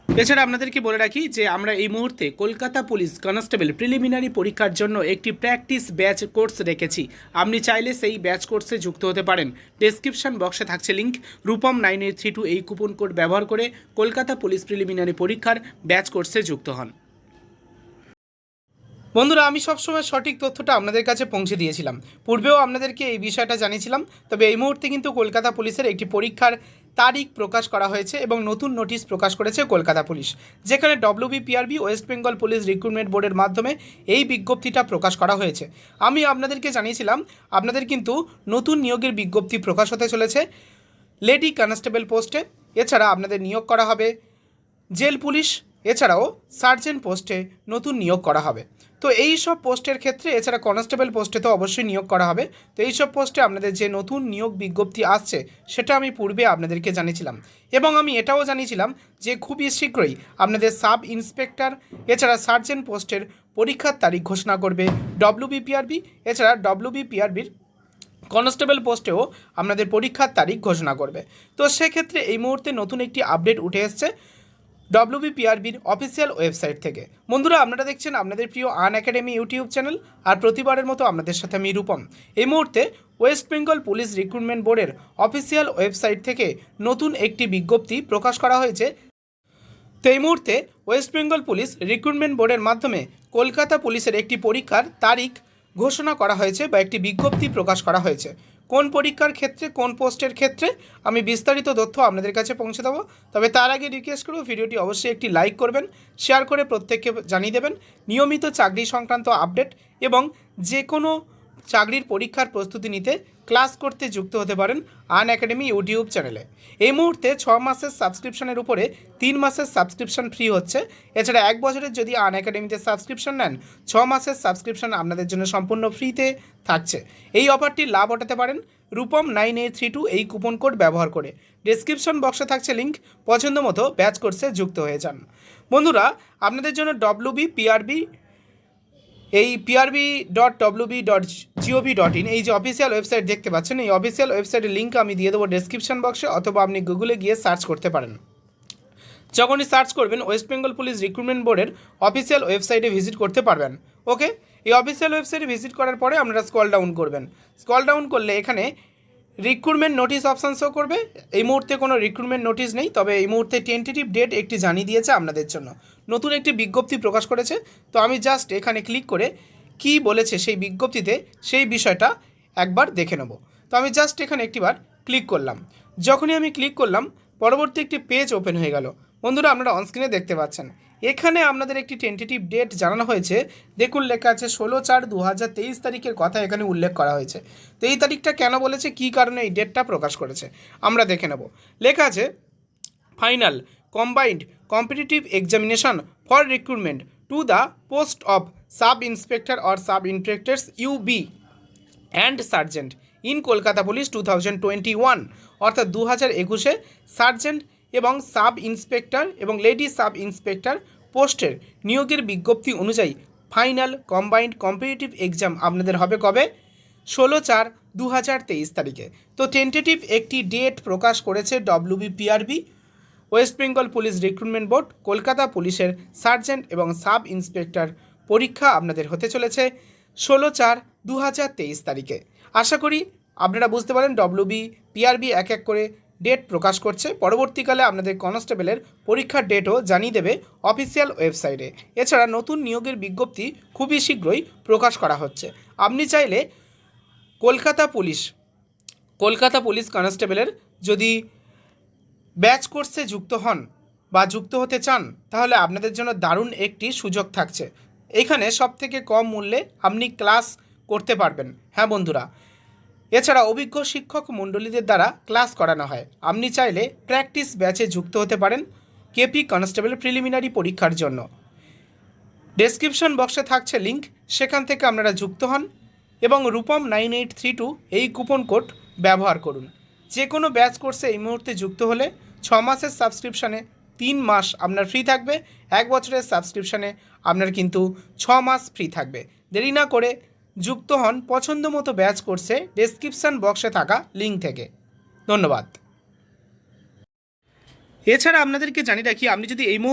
এছাড়া আপনাদেরকে বলে রাখি যে আমরা এই মুহূর্তে কলকাতা পুলিশ কনস্টেবল প্রিলিমিনারি পরীক্ষার জন্য একটি প্র্যাকটিস ব্যাচ কোর্স রেখেছি। আপনি চাইলে সেই ব্যাচ কোর্সে যুক্ত হতে পারেন। ডেসক্রিপশন বক্সে থাকছে লিঙ্ক, রূপম 9832 এই কুপন কোড ব্যবহার করে কলকাতা পুলিশ প্রিলিমিনারি পরীক্ষার ব্যাচ কোর্সে যুক্ত হন। বন্ধুরা, আমি সবসময় সঠিক তথ্যটা আপনাদের কাছে পৌঁছে দিয়েছিলাম। পূর্বেও আপনাদেরকে এই বিষয়টা জানিয়েছিলাম। তবে এই মুহূর্তে কিন্তু কলকাতা পুলিশের একটি পরীক্ষার তারিখ প্রকাশ করা হয়েছে এবং নতুন নোটিশ প্রকাশ করেছে কলকাতা পুলিশ, যেখানে WBPRB West Bengal police recruitment বোর্ডের মাধ্যমে এই বিজ্ঞপ্তিটা প্রকাশ করা হয়েছে। আমি আপনাদেরকে জানিয়েছিলাম আপনাদের কিন্তু নতুন নিয়োগের বিজ্ঞপ্তি প্রকাশ হতে চলেছে লেডি কনস্টেবল পোস্টে। এছাড়া আপনাদের নিয়োগ করা হবে জেল পুলিশ, এছাড়াও সার্জেন্ট পোস্টে নতুন নিয়োগ করা হবে। তো এই সব পোস্টের ক্ষেত্রে এছাড়া কনস্টেবল পোস্টে তো অবশ্যই নিয়োগ করা হবে। তো এই সব পোস্টে আপনাদের যে নতুন নিয়োগ বিজ্ঞপ্তি আসছে সেটা আমি পূর্বে আপনাদেরকে জানিয়েছিলাম, এবং আমি এটাও জানিয়েছিলাম যে খুবই শীঘ্রই আপনাদের সাব ইন্সপেক্টর এছাড়া সার্জেন্ট পোস্টের পরীক্ষার তারিখ ঘোষণা করবে WBPRB। এছাড়া WBPRBর কনস্টেবল পোস্টেও আপনাদের পরীক্ষার তারিখ ঘোষণা করবে। তো সেক্ষেত্রে এই মুহূর্তে নতুন একটি আপডেট উঠে এসছে WBPRBর অফিসিয়াল ওয়েবসাইট থেকে। বন্ধুরা, আপনারা দেখছেন আপনাদের প্রিয় আনএকাডেমি ইউটিউব চ্যানেল, আর প্রতিবারের মতো আপনাদের সাথে আমি রূপম। এই মুহূর্তে ওয়েস্ট বেঙ্গল পুলিশ রিক্রুটমেন্ট বোর্ডের অফিসিয়াল ওয়েবসাইট থেকে নতুন একটি বিজ্ঞপ্তি প্রকাশ করা হয়েছে। তো এই মুহূর্তে ওয়েস্ট বেঙ্গল পুলিশ রিক্রুটমেন্ট বোর্ডের মাধ্যমে কলকাতা পুলিশের একটি পরীক্ষার তারিখ ঘোষণা করা হয়েছে বা একটি বিজ্ঞপ্তি প্রকাশ করা হয়েছে। কোন পরীক্ষার ক্ষেত্রে, কোন পোস্টের ক্ষেত্রে, আমি বিস্তারিত তথ্য আপনাদের কাছে পৌঁছে দেবো। তবে তার আগে রিকোয়েস্ট করব ভিডিওটি অবশ্যই একটি লাইক করবেন, শেয়ার করে প্রত্যেককে জানিয়ে দেবেন নিয়মিত চাকরি সংক্রান্ত আপডেট এবং যে কোনো চাকরির পরীক্ষার প্রস্তুতি নিতে ক্লাস করতে যুক্ত হতে পারেন আনএকাডেমি ইউটিউব চ্যানেলে। এই মুহূর্তে 6 মাসের সাবস্ক্রিপশনের উপরে 3 মাসের সাবস্ক্রিপশন ফ্রি হচ্ছে। এছাড়া 1 বছরের যদি আনএকাডেমিতে সাবস্ক্রিপশন নেন 6 মাসের সাবস্ক্রিপশন আপনাদের জন্য সম্পূর্ণ ফ্রিতে থাকছে। এই অফারটির লাভ ওঠাতে পারেন রূপম 9832 এই কুপন কোড ব্যবহার করে। ডেসক্রিপশন বক্সে থাকছে লিঙ্ক, পছন্দ মতো ব্যাচ কোর্সে যুক্ত হয়ে যান। বন্ধুরা, আপনাদের জন্য WBPRB এই prb.wb.gov.in এই যে অফিসিয়াল ওয়েবসাইট দেখতে পাচ্ছেন, এই অফিসিয়াল ওয়েবসাইটের লিঙ্ক আমি দিয়ে দেবো ডেসক্রিপশন বক্সে, অথবা আপনি গুগলে গিয়ে সার্চ করতে পারেন। যখনই সার্চ করবেন ওয়েস্ট বেঙ্গল পুলিশ রিক্রুটমেন্ট বোর্ডের অফিসিয়াল ওয়েবসাইটে ভিজিট করতে পারবেন। ওকে, এই অফিসিয়াল ওয়েবসাইটে ভিজিট করার পরে আপনারা স্ক্রল ডাউন করবেন। স্ক্রল ডাউন করলে এখানে রিক্রুটমেন্ট নোটিশ অপশান শো করবে। এই মুহূর্তে কোনো রিক্রুটমেন্ট নোটিশ নেই, তবে এই মুহূর্তে টেন্টেটিভ ডেট একটি জানিয়ে দিয়েছে আপনাদের জন্য, নতুন একটি বিজ্ঞপ্তি প্রকাশ করেছে। তো আমি জাস্ট এখানে ক্লিক করে কি বলেছে সেই বিজ্ঞপ্তিতে সেই বিষয়টা একবার দেখে নেব। তো আমি জাস্ট এখানে একটিবার ক্লিক করলাম। যখনই আমি ক্লিক করলাম পরবর্তী একটি পেজ ওপেন হয়ে গেল। বন্ধুরা, আপনারা অনস্ক্রিনে দেখতে পাচ্ছেন এখানে আপনাদের একটি টেন্টেটিভ ডেট জানানো হয়েছে। দেখুন লেখা আছে 16/4/2023 তারিখের কথা এখানে উল্লেখ করা হয়েছে। তো এই তারিখটা কেন বলেছে, কী কারণে এই ডেটটা প্রকাশ করেছে আমরা দেখে নেব। লেখা আছে final combined competitive examination for recruitment to the post of sub inspector or sub inspectors UB and sergeant in Kolkata police 2021, অর্থাৎ 2021-এ সার্জেন্ট এবং সাব ইন্সপেক্টর এবং লেডি সাব ইন্সপেক্টর পোস্টের নিয়োগের বিজ্ঞপ্তি অনুযায়ী ফাইনাল কম্বাইন্ড কম্পিটিটিভ এক্সাম আপনাদের হবে কবে? 16/4/2023 তারিখে। তো টেন্টেটিভ একটি ডেট প্রকাশ করেছে WBPRB West Bengal police recruitment board. Kolkata পুলিশের সার্জেন্ট এবং সাব ইন্সপেক্টর পরীক্ষা আপনাদের হতে চলেছে 16/4/2023 তারিখে। আশা করি আপনারা বুঝতে পারেন WBPRB এক এক করে ডেট প্রকাশ করছে। পরবর্তীকালে আপনাদের কনস্টেবলের পরীক্ষার ডেটও জানিয়ে দেবে অফিসিয়াল ওয়েবসাইটে। এছাড়া নতুন নিয়োগের বিজ্ঞপ্তি খুবই শীঘ্রই প্রকাশ করা হচ্ছে। আপনি চাইলে কলকাতা পুলিশ কনস্টেবলের যদি ব্যাচ কোর্সে যুক্ত হন বা যুক্ত হতে চান তাহলে আপনাদের জন্য দারুণ একটি সুযোগ থাকছে। এখানে সবথেকে কম মূল্যে আপনি ক্লাস করতে পারবেন। হ্যাঁ বন্ধুরা, এছাড়া অভিজ্ঞ শিক্ষক মণ্ডলীদের দ্বারা ক্লাস করানো হয়। আপনি চাইলে প্র্যাকটিস ব্যাচে যুক্ত হতে পারেন KP কনস্টেবল প্রিলিমিনারি পরীক্ষার জন্য। ডেসক্রিপশন বক্সে থাকছে লিঙ্ক, সেখান থেকে আপনারা যুক্ত হন এবং রূপম 9832 এই কুপন কোড ব্যবহার করুন। যে কোনো ব্যাচ কোর্সে এই মুহূর্তে যুক্ত হলে 6 মাসের সাবস্ক্রিপশানে 3 মাস আপনার ফ্রি থাকবে, 1 বছরের সাবস্ক্রিপশানে আপনার কিন্তু 6 মাস ফ্রি থাকবে। দেরি না করে যুক্ত হন পছন্দ মতো ব্যাচ কোর্সে ডেসক্রিপশন বক্সে থাকা লিঙ্ক থেকে। ধন্যবাদ। এছাড়া আপনাদেরকে জানিয়ে রাখি, আপনি যদি এই মুহূর্তে